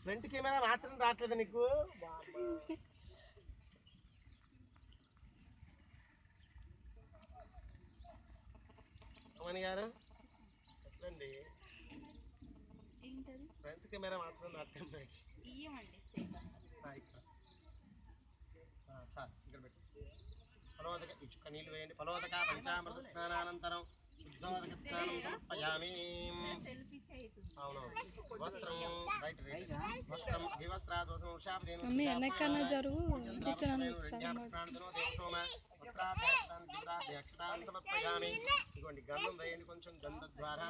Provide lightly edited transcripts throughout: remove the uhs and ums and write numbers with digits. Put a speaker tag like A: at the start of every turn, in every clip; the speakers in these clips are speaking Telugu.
A: ఫ్రంట్ కెమెరా మార్చడం రావట్లేదు నీకు అమ్మని గారు ఎట్లండి ఫ్రంట్ కెమెరా మార్చడం రావట్లేదు చాలు ఇక్కడ పెట్టు ఫలోదక ఇచ్చుక నీళ్ళు వేయండి ఫలోదక పంచామృత స్నానానంతరం శుద్ధోదక స్నానం సమర్పయామి అవునవును వస్త్రం రైట్ రైట్ వస్త్రం వివస్త్రాదోషం శాపదేను సమర్పయామి ఇదిగోండి గంధం వేయండి కొంచెం గంధ ద్వారా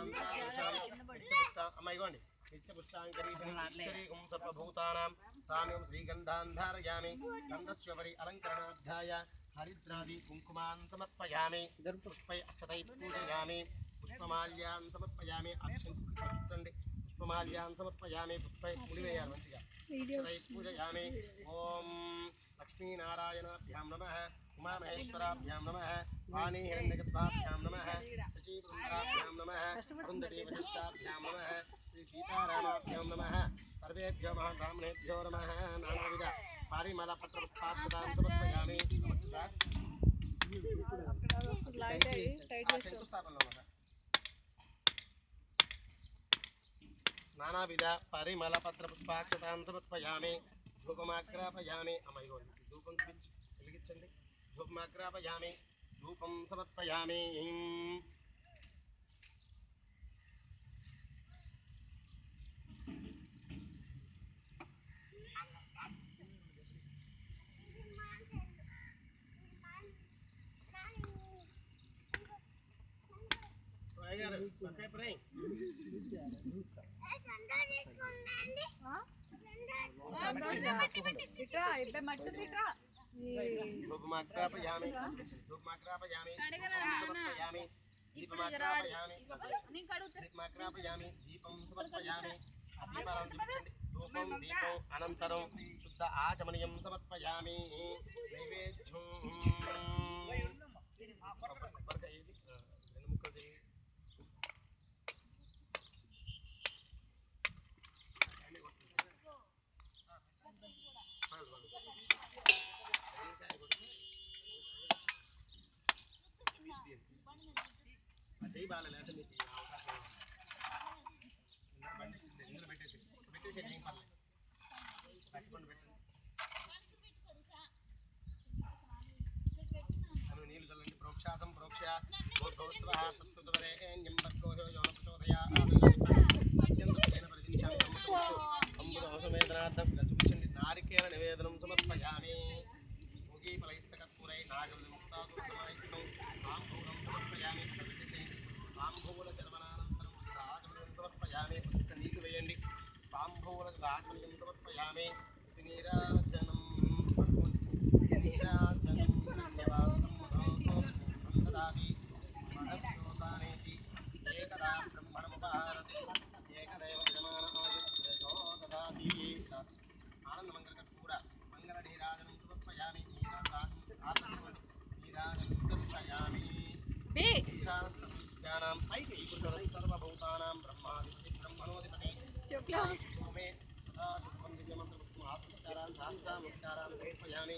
A: అమ్మ ఇగోండి నిత్యపుష్టాంకరీం సర్వభూతానాం సామ్యం శ్రీగంధాన్ ధారయామి గంధస్యోపరి అలంకరణాధ్యాయ హరిద్రాది కుంకుమాన్ సమర్పయామి పుష్పై అక్షతై పూజయామి పుష్పమాల్యాన్ సమర్పయామి అక్షండి పుష్పమాల్యాన్ సమర్పయామి పుష్పై ముడివేయాలి మంచిగా అక్షతై పూజయామి ఓం లక్ష్మీనారాయణాభ్యాం నమః ఉమామహేశ్వరాభ్యాం నమః వాణీ హిరణ్యగర్భాభ్యాం నమః శచీవృందరాభ్యాం నమః అరుంధతీవశిష్టాభ్యాం నమః శ్రీ సీతారామాభ్యాం నమః సర్వేభ్యో మహాబ్రాహ్మణేభ్యో నమః నానావిధ పరిమళ పత్రపుష్పాక్షతాన్ సమర్పయామి నానావిధ పరిమళ పత్రపుష్పాక్షతాన్ సమర్పయామి ధూపమాగ్రాపయామి అమ్మాయి ధూపం వెలిగించండి ధూపమాగ్రాపయామి ధూపం సమర్పయామి ధూపమాగ్రాపయామి ధూపమాగ్రాపయామి సమర్పయామి దీపమాగ్రాపయామి దీపమాగ్రాపయామి దీపం సమర్పయామి దీపాలను చూపించండి ధూపం దీపం అనంతరం శుద్ధ ఆచమనీయం సమర్పయామి నైవేద్యం బాగా లేదా మీకు అవకాశం ఇందులో పెట్టేసి ఏం పర్లేదు పెట్టుకోండి పెట్టండి నీళ్ళు చల్లండి ప్రోక్షాసం ప్రోక్ష తత్సుతవరేణ్యం భర్గోహో యోన ప్రచోదయాసమేదనార్థం చూపించండి నారికేల నివేదనం సమర్పయామి ముగి ఫలైస్కర్పూరై నాగముక్తాదుసమాయుక్తం రాంభూలం సమర్పయామి తాంబూల చర్మనానంతరం రాజమణియం సమర్పయామి కొంచెం నీళ్లు వేయండి తాంబూల రాజమణియం సమర్పయామి నీరాజనం నీరాజనం ధన్యవాదం మహద్యోతానేతి ఏకదా బ్రహ్మణముపహారతి ఏకదైవ యజమానమాయుదదాతి ఆనందమంగళ కర్పూర మంగళ నీరాజనం సమర్పయామి నీరాజనం దర్శయామి సర్వభూతానాం బ్రహ్మాధిపతి బ్రహ్మణోధిపతి శుభమే సదా శుభం దివ్యమంత్రం ఆత్మస్కారాన్ శాంతామస్కారాన్ సమర్పయామి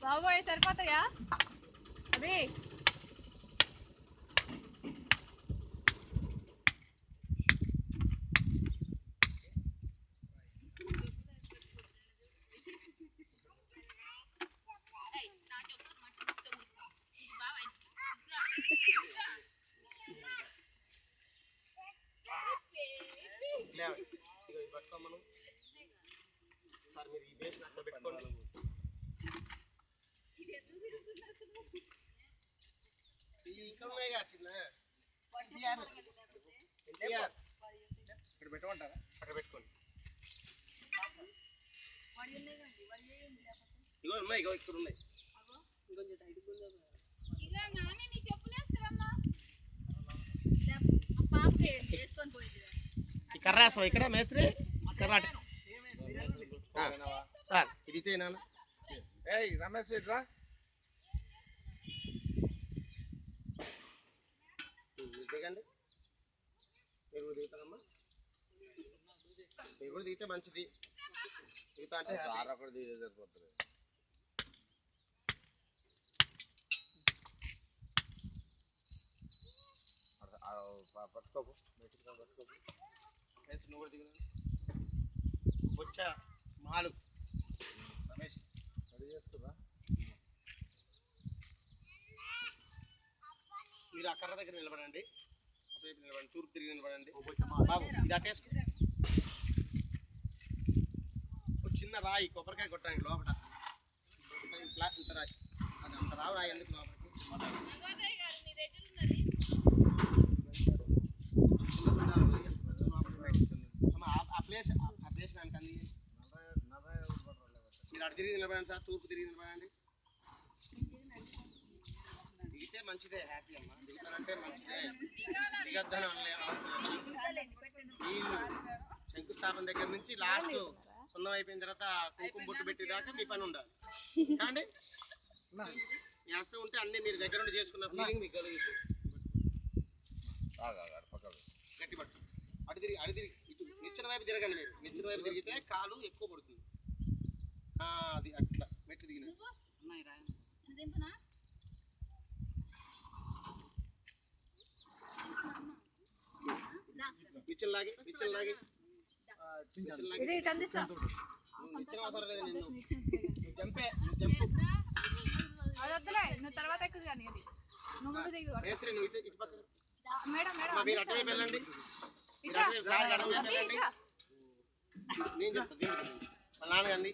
B: బాబోయ్ సరిపోతాయా అవి
A: పట్టుకోమను సార్ మీరు ఈ బేస్ అట్లా పెట్టుకోండి ఇక్కడ ఉన్నాయిగా చిన్న ఇక్కడ పెట్టమంటారా అక్కడ పెట్టుకోండి ఇగో ఉన్నాయి ఇగో ఇక్కడ ఉన్నాయి ఈ కర్ర వేస్తావా ఇక్కడ మేస్త్రి కర్ర సార్ ఇది ఇతేనా
C: ఏయ్ రమేష్ రా
A: దిగండి మీరు కూడా దిగుతారమ్మా, మీరు కూడా దిగితే మంచిది. దిగుతా అంటే
C: సార్ అక్కడ దిగే సరిపోతుంది. పట్టుకోపు పట్టుకోపు.
A: నువ్వు కూడా దిగు. వచ్చా మాలు రమేష్
C: రెడీ చేసుకురా.
A: మీరు ఆ కర్ర దగ్గర నిలబడండి, అటువైపు నిలబడండి, తూర్పు తిరిగి నిలబడండి. బాబు ఇది అట్టేసుకో. ఒక చిన్న రాయి కొబ్బరికాయ కొట్టడానికి లోపల ఇంత రాయి, అది అంత రావు రాయి ఎందుకు లోపలికి. ఆ ప్లేస్ దానికి అంది. మీరు అటు తిరిగి నిలబడండి సార్, తూర్పు తిరిగి నిలబడండి. దిగితే మంచిదే, హ్యాపీ అమ్మ. దిగుతానంటే మంచిదే, దిగద్దని వీళ్ళు శంకుస్థాపన దగ్గర నుంచి లాస్ట్ సున్నం అయిపోయిన తర్వాత కుంకుమ బొట్టు పెట్టేదాకా మీ పని ఉండాలి. కాండి చేస్తూ ఉంటే అన్నీ మీరు దగ్గర నుండి చేసుకున్న ఫీలింగ్ మీకు కలుగుతుంది. గట్టి పట్టు, అటు తిరిగి ఇటు నిచ్చెన వైపు తిరగండి. మీరు నిచ్చెన వైపు తిరిగితే కాలు ఎక్కువ పడుతుంది. అది అట్లా మెట్లు దిగిన నిచ్చెన లాగి నిచ్చెన అవసరం లేదు. నిన్ను జంపే జంపు
B: తర్వాత ఎక్కువ కానీ
A: మేస్త్రి నువ్వు ఇటు పక్క
B: మేడం
A: మీరు అటువైపు వెళ్ళండి, మీరు అటువైపు సార్ అటువైపు వెళ్ళండి. నేను చెప్తాను మా నాన్నగాంది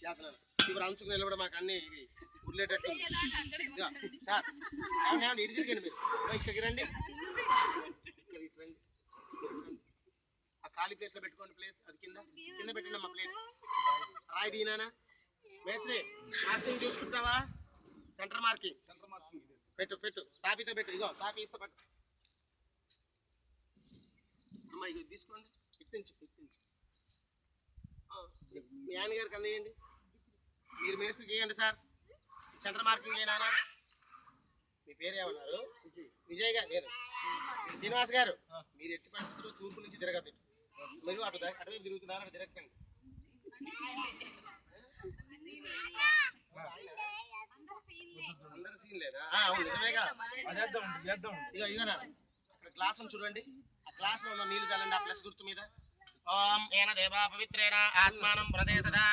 A: చేస్తున్నాను. ఇప్పుడు అంచుకు నిలబడి మాకు అన్ని ఇవి ఉర్లేటట్టు సార్. ఏమన్నా ఇటు తిరిగండి, మీరు ఇక్కడికి రండి, ఇక్కడ ఇటు రండి. ఆ ఖాళీ ప్లేస్లో పెట్టుకోండి. ప్లేస్ అది కింద పెట్టండి అమ్మా. ప్లేట్ రాయి దీనానా మేస్త్రి మార్కింగ్ చూసుకుంటావా? సెంటర్ మార్కింగ్ పెట్టు తాపితో పెట్టు. ఇగో తాపి ఇస్తా పట్టు అమ్మా. ఇగో తీసుకోండి, ఇట్టించి మీ ఆయన గారికి అందేయండి. మీరు మేస్త్రికి వేయండి సార్. సెంటర్ మార్కింగ్ అయినా. మీ పేరు ఏమన్నారు? విజయ్ గారు. లేదు శ్రీనివాస్ గారు. మీరు ఎట్టి పరిస్థితుల్లో తూర్పు నుంచి తిరగద్దు. మీరు అటువైపు తిరుగుతున్నారు, అటు తిరగకండి. అందరు సీన్ లేదా? అవును నిజమేగా. ఇగో అక్కడ గ్లాస్ ఉంది చూడండి, ఆ గ్లాస్ లో ఉన్న నీళ్లు చల్లండి. ఆ ప్లస్ గుర్తు మీద ఓం ఏన దేవా పవిత్రేణ ఆత్మానం ప్రదే సదా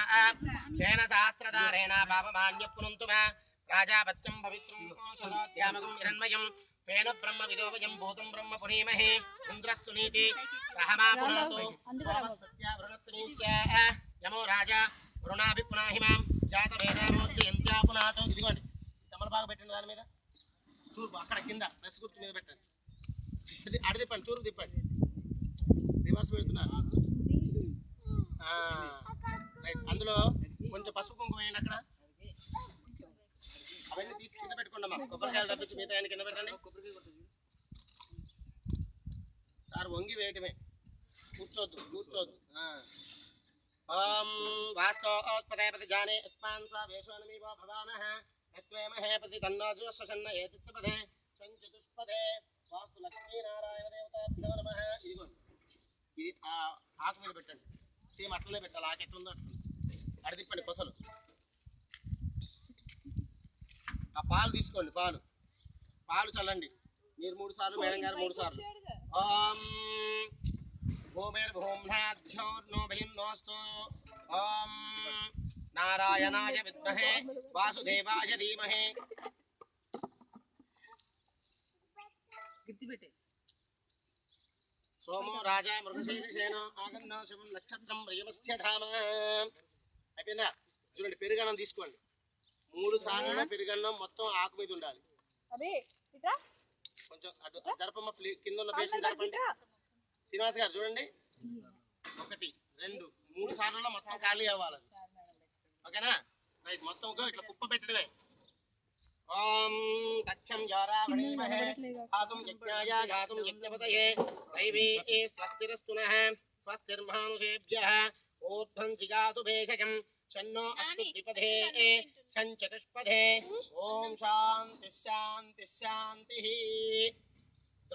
A: ఏన సహస్రధారేణ పాపమాన్యపునంతుమ రాజాపత్యం పవిత్రం శలోద్యామకం హిరణ్మయం పేన బ్రహ్మ విదోవయం భూతం బ్రహ్మ పునీమహే ఇంద్రస్సునీతి సహమా పునాతో సత్యావృణస్సునీత్య యమో రాజా వరుణాభి పునాహిమాం జాత వేదామోర్తి ఎంత్యా పునాతో. ఇదిగోండి తమలపాకు పెట్టండి, దాని మీద తూర్పు అక్కడ కింద ప్లస్ గుర్తు మీద పెట్టండి. అడి తిప్పండి, తూర్పు తిప్పండి, రివర్స్ పెడుతున్నారు. రైట్. అందులో కొంచెం పసుపు కుంకుమ వేయండి. అక్కడ అవన్నీ తీసి కింద పెట్టుకోండి అమ్మా. కొబ్బరికాయలు తప్పించి మిగతా ఆయన కింద పెట్టండి సార్. వంగి వేయటమే, కూర్చోద్దు. ఓం వాస్తోస్పదేపతి జానే అస్మాన్ స్వావేశోనమీవో భవానః తత్వేమహే ప్రతి తన్నోజు శ్వసన్న ఏతిత్పదే సంచతుష్పదే వాస్తు లక్ష్మీనారాయణ దేవతాభ్యో నమః. ఇదిగోండి ఇది ఆ ఆకు మీద పెట్టండి. సేమ్ అట్లనే పెట్టాలి, ఆకు ఎట్లుందో అట్లా. అడి తిప్పండి కొసలు. ఆ పాలు తీసుకోండి, పాలు చల్లండి. మీరు 3 సార్లు, మేడం గారు 3 సార్లు. ఓం భూమిర్భూమ్నాధ్యోర్నో భయన్నోస్తు ఓం నారాయణాయ విద్మహే వాసుదేవాయ ధీమహే. సోమో రాజా మృగశీర్షేణో ఆగన్నో శివం నక్షత్రం ప్రియమస్య ధామ. అయిపోయిందా? చూడండి పెరుగన్నం తీసుకోండి. 3 సార్లు పెరుగన్నం మొత్తం ఆకు మీద ఉండాలి. కొంచెం అటు జరపమ్మ, కింద ఉన్న బేషన్ జరపండి. శ్రీనివాస్ గారు చూడండి, 1 2 3 సార్లు మొత్తం ఖాళీ అవ్వాలి. ఓకేనా? రైట్. మొత్తం ఇట్లా కుప్ప పెట్టడమే. ఓం తచ్చం యోరావణీమహే గాతుం యజ్ఞాయ గాతుం యజ్ఞపతయే దైవీ స్వస్తిరస్తునః స్వస్తిర్మానుషేభ్యః ఊర్ధ్వం జిగాతు భేషజం షన్నో అస్తు ద్విపదే సంచతుష్పదే. ఓం శాంతి శాంతి శాంతి.